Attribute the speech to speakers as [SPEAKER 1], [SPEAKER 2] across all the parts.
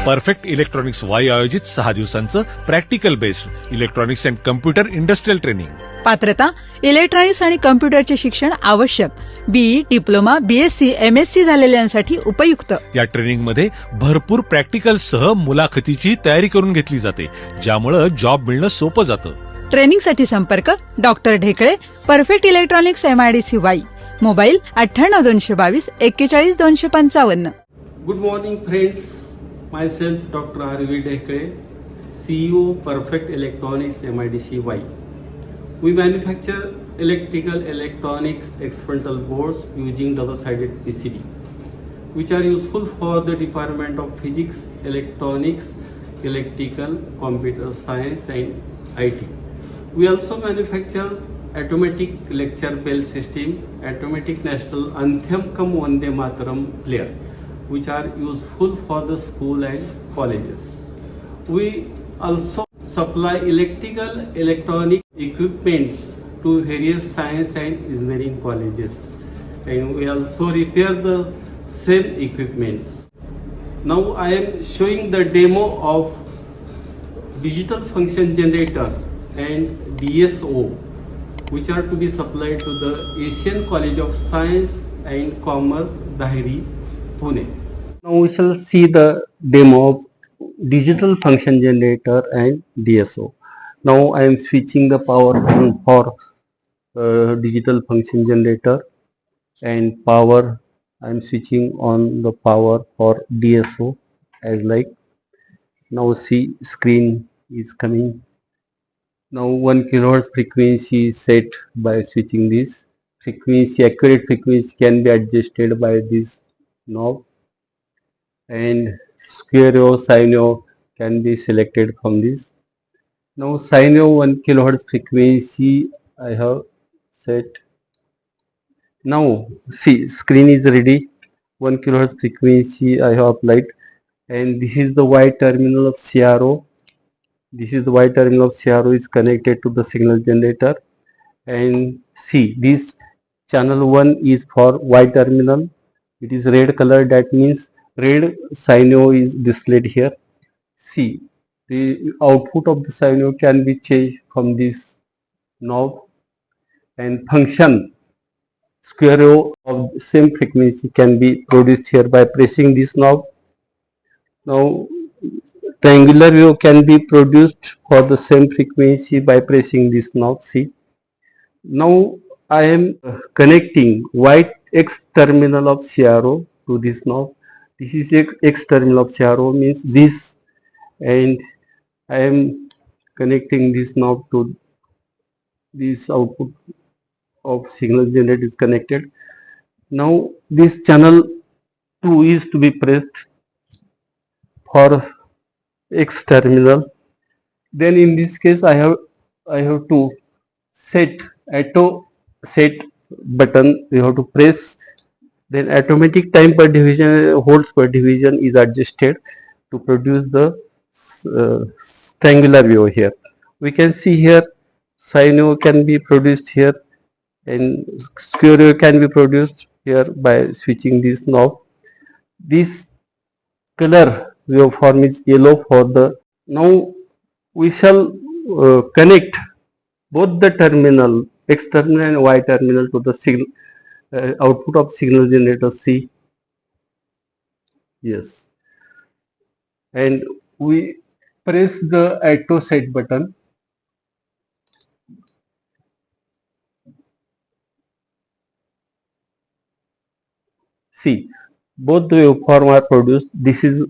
[SPEAKER 1] Perfect electronics Wai आयोजित 6 दिवसांचं practical based electronics and computer industrial training.
[SPEAKER 2] पात्रता इलेक्ट्रॉनिक्स आणि कम्प्युटरचे शिक्षण आवश्यक. बीई, डिप्लोमा, बीएससी, एमएससी झालेल्यांसाठी उपयुक्त.
[SPEAKER 1] या ट्रेनिंगमध्ये भरपूर प्रॅक्टिकल सह मुलाखतीची तयारी करून घेतली जाते, ज्यामुळे जॉब मिळणं सोपं जातं.
[SPEAKER 2] ट्रेनिंगसाठी संपर्क doctor Dhekale, perfect electronics MIDC Wai, mobile 98 222 41 255.
[SPEAKER 3] Good morning friends, myself Dr. R.V. Dekhle, CEO Perfect Electronics MIDC Y. We manufacture electrical electronics experimental boards using double-sided PCB, which are useful for the department of physics, electronics, electrical, computer science and IT. We also manufacture automatic lecture bell system, automatic national anthem cum Vande Mataram player, which are useful for the school and colleges. We also supply electrical electronic equipments to various science and engineering colleges, and we also repair the same equipments. Now I am showing the demo of digital function generator and DSO, which are to be supplied to the Asian College of Science and Commerce, Dahiri, Pune. Now we shall see the demo of digital function generator and DSO. Now I am switching the power on for digital function generator, and power I am switching on the power for DSO as like. Now see, screen is coming. Now 1 kilohertz frequency is set by switching this frequency. Accurate frequency can be adjusted by this knob, and square wave, sine wave can be selected from this. Now sine wave 1 kilohertz frequency I have set. Now see, screen is ready. 1 kilohertz frequency I have applied, and this is the Y terminal of CRO. This is the Y terminal of CRO is connected to the signal generator, and see, this channel 1 is for Y terminal. It is red color, that means red sine wave is displayed here. See, the output of the sine wave can be changed from this knob, and function square wave of the same frequency can be produced here by pressing this knob. Now triangular wave can be produced for the same frequency by pressing this knob. See, now I am connecting white X terminal of CRO to this knob. This is X terminal of CRO, means this, and I am connecting this knob to this output of signal generator is connected. Now this channel 2 is to be pressed for X terminal. Then in this case I have to set auto set button. You have to press, then automatic time per division, holds per division is adjusted to produce the triangular wave here. We can see here sine wave can be produced here, and square wave can be produced here by switching this knob. This color waveform is yellow for the. Now we shall connect both the terminal, X terminal and Y terminal, to the signal output of signal generator C. Yes, and we press the auto set button. See, both the waveform are produced. This is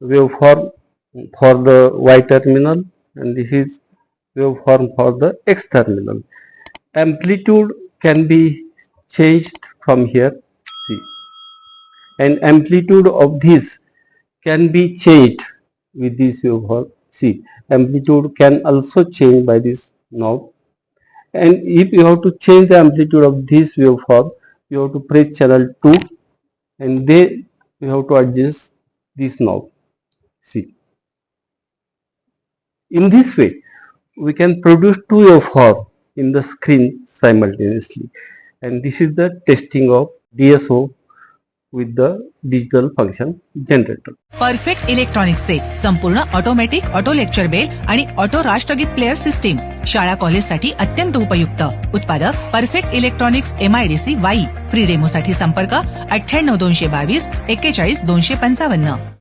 [SPEAKER 3] waveform for the Y terminal, and this is waveform for the X terminal. Amplitude can be changed from here. See, and amplitude of this can be changed with this waveform. See, amplitude can also change by this knob, and if you have to change the amplitude of this waveform, you have to press channel 2, and then you have to adjust this knob. See, in this way we can produce two waveforms in the screen simultaneously, and this is the testing of DSO with the digital function generator.
[SPEAKER 4] Perfect इलेक्ट्रॉनिक्सचे संपूर्ण automatic auto lecture bell आणि auto राष्ट्रगीत player system शाळा कॉलेजसाठी अत्यंत उपयुक्त. उत्पादक perfect electronics MIDC Wai. Free डेमोसाठी संपर्क 98 222 41 255.